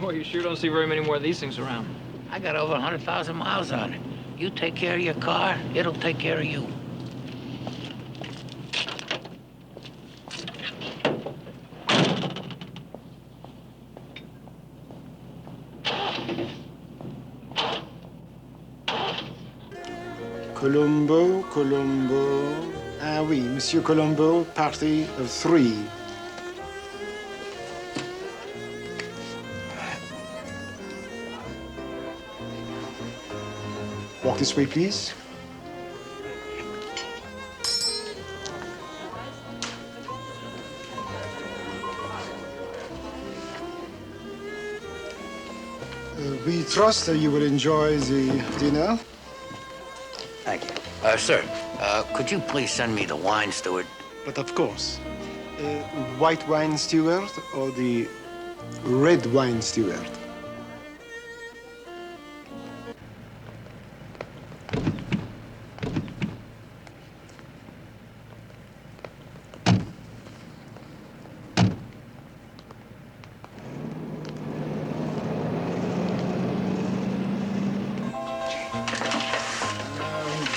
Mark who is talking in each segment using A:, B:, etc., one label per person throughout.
A: Boy, you sure don't see very many more of these things around.
B: I got over 100,000 miles on it. You take care of your car, it'll take care of you.
C: Columbo. Ah oui, Monsieur Columbo, party of 3. Walk this way, please. We trust that you will enjoy the dinner.
B: Thank you. Sir, could you please send me the wine steward?
C: But of course, white wine steward or the red wine steward?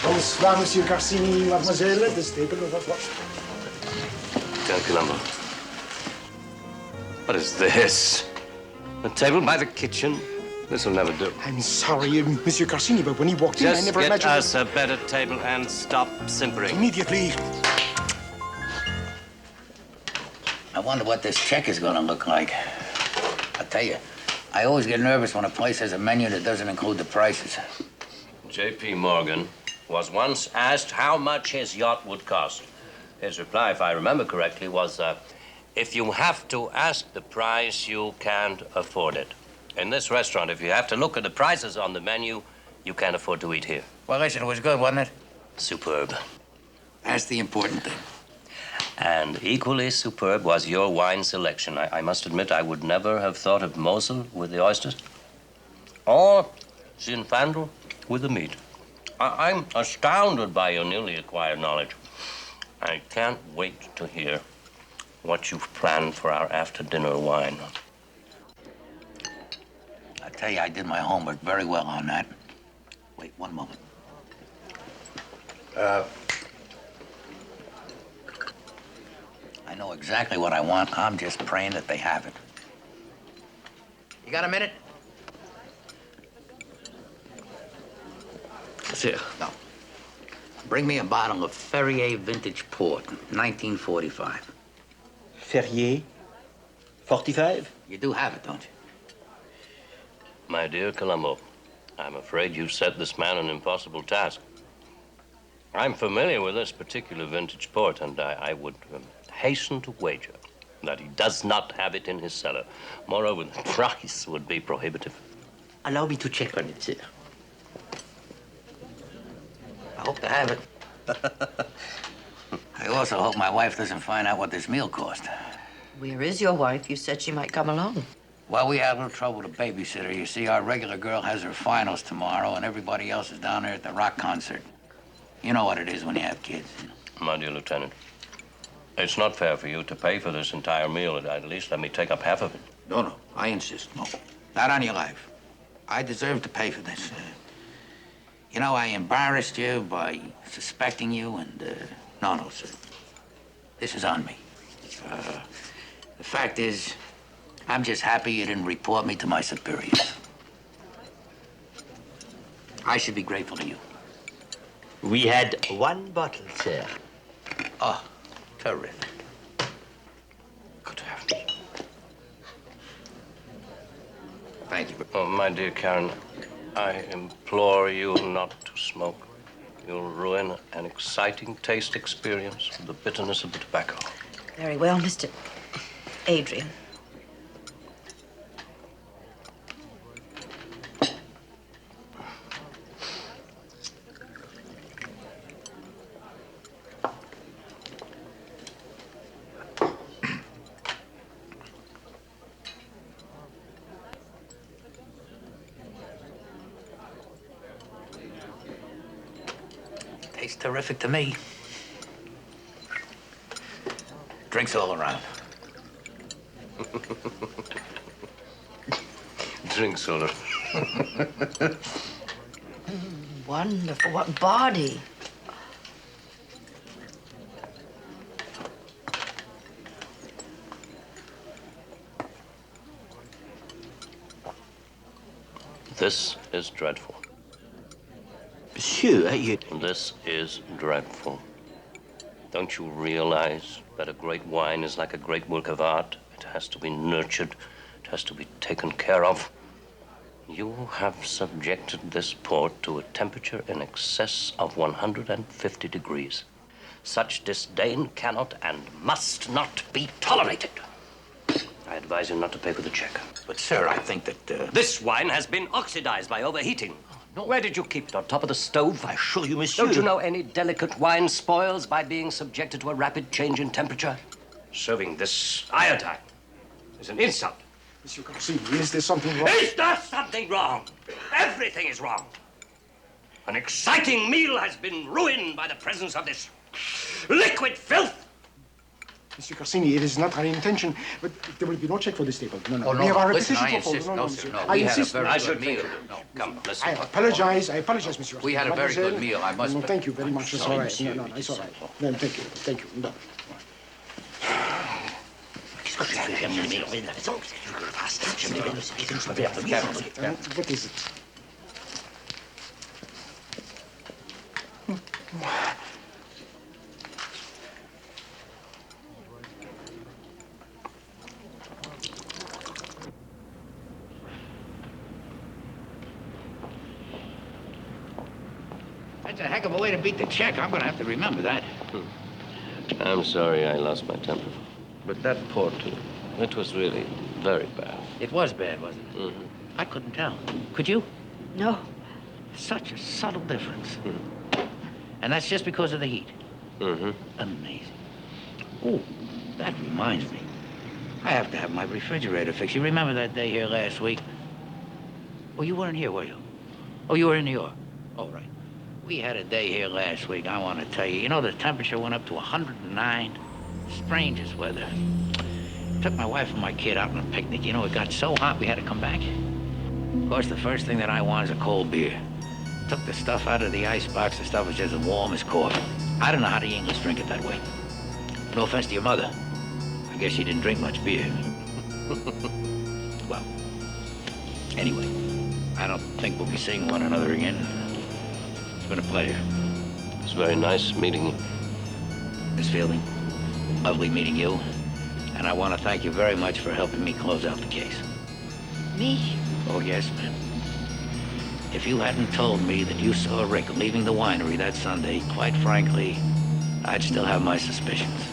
C: Bonsoir, Monsieur Carsini, mademoiselle. This table of what?
D: Columbo. What is this? A table by the kitchen? This will never do.
C: I'm sorry, Monsieur Carsini, but when he walked in, I never imagined...
D: Just get us a better table and stop simpering.
C: Immediately.
B: I wonder what this check is gonna look like. I tell you, I always get nervous when a place has a menu that doesn't include the prices.
D: J.P. Morgan was once asked how much his yacht would cost. His reply, if I remember correctly, was, if you have to ask the price, you can't afford it. In this restaurant, if you have to look at the prices on the menu, you can't afford to eat here.
B: Well, listen, it was good, wasn't it?
D: Superb.
B: That's the important thing.
D: And equally superb was your wine selection. I must admit, I would never have thought of Mosel with the oysters, or Zinfandel with the meat. I'm astounded by your newly acquired knowledge. I can't wait to hear what you've planned for our after-dinner wine.
B: I tell you, I did my homework very well on that. Wait one moment. I know exactly what I want. I'm just praying that they have it. You got a minute?
A: Sir.
B: No. Bring me a bottle of Ferrier Vintage Port, 1945.
E: Ferrier? 45?
B: You do have it, don't you?
D: My dear Columbo, I'm afraid you've set this man an impossible task. I'm familiar with this particular vintage port, and I would hasten to wager that he does not have it in his cellar. Moreover, the price would be prohibitive.
E: Allow me to check on it, sir.
B: I hope to have it. I also hope my wife doesn't find out what this meal cost.
F: Where is your wife? You said she might come along.
B: Well, we had a little trouble with the babysitter. You see, our regular girl has her finals tomorrow, and everybody else is down there at the rock concert. You know what it is when you have kids.
D: My dear Lieutenant, it's not fair for you to pay for this entire meal. At least let me take up half of it.
B: No, I insist. No, not on your life. I deserve to pay for this. You know, I embarrassed you by suspecting you, and no, sir. This is on me. The fact is, I'm just happy you didn't report me to my superiors. I should be grateful to you.
E: We had one bottle, sir.
B: Oh, terrific. Good heavens. Thank you.
D: Oh, my dear Karen, I implore you not to smoke. You'll ruin an exciting taste experience with the bitterness of the tobacco.
F: Very well, Mr. Adrian.
B: Tastes terrific to me. Drinks all around.
D: drink soda.
F: Wonderful. What body.
D: This is dreadful.
E: Monsieur, you...
D: This is dreadful. Don't you realize that a great wine is like a great work of art? It has to be nurtured. It has to be taken care of. You have subjected this port to a temperature in excess of 150 degrees. Such disdain cannot and must not be tolerated. I advise you not to pay for the check.
B: But, sir, I think that,
D: This wine has been oxidized by overheating.
E: No.
D: Where did you keep it? On top of the stove?
E: I assure you, monsieur...
D: Don't you know any delicate wine spoils by being subjected to a rapid change in temperature? Serving this iodine is an insult.
C: Monsieur Carsini, is there something wrong?
D: Is there something wrong? Everything is wrong. An exciting meal has been ruined by the presence of this liquid filth.
C: Monsieur Carsini, it is not our intention, but there will be no check for this table. No, no.
B: Oh, no,
C: we have our
B: listen,
C: repetition
B: I
C: proposal.
B: insist.
C: No,
B: No,
C: monsieur.
B: sir, no.
C: I
B: We had a
C: insist.
B: very
D: I
B: good
D: should
B: meal.
D: No, come, listen.
C: I apologize, Monsieur.
B: We had a very good
C: Mademoiselle.
B: meal, I must-
C: No, thank you very much. It's
B: sorry,
C: all right.
B: monsieur.
C: No, it's all right. No, thank you. No. What is it?
B: That's a heck of a way to beat the check. I'm gonna have to remember that.
D: I'm sorry I lost my temper. But that port, it was really very bad.
B: It was bad, wasn't it?
D: Mm-hmm.
B: I couldn't tell. Could you?
F: No.
B: Such a subtle difference. And that's just because of the heat.
D: Mm-hmm.
B: Amazing. Oh, that reminds me. I have to have my refrigerator fixed. You remember that day here last week? Oh, you weren't here, were you? Oh, you were in New York. Oh, right. We had a day here last week, I want to tell you. You know, the temperature went up to 109. Strangest weather. Took my wife and my kid out on a picnic. You know, it got so hot we had to come back. Of course, the first thing that I want is a cold beer. Took the stuff out of the icebox. The stuff was just as warm as coffee. I don't know how the English drink it that way. No offense to your mother. I guess she didn't drink much beer. Well, anyway, I don't think we'll be seeing one another again. It's been a pleasure.
D: It's very nice meeting you.
B: Miss Fielding, lovely meeting you. And I want to thank you very much for helping me close out the case.
F: Me?
B: Oh, yes, ma'am. If you hadn't told me that you saw Rick leaving the winery that Sunday, quite frankly, I'd still have my suspicions.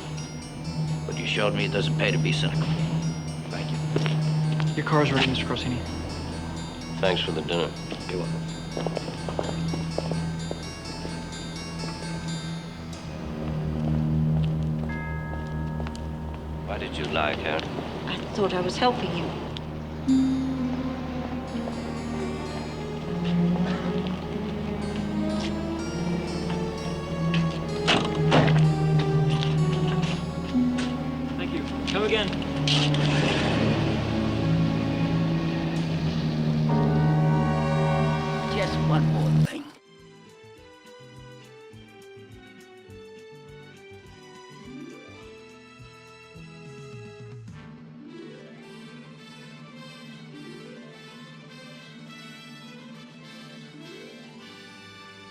B: But you showed me it doesn't pay to be cynical. Thank you.
A: Your car's ready, Mr. Carsini.
D: Thanks for the dinner.
B: You're welcome.
D: Why did you lie, Karen?
F: I thought I was helping you.
A: Thank you. Come again.
B: Just one more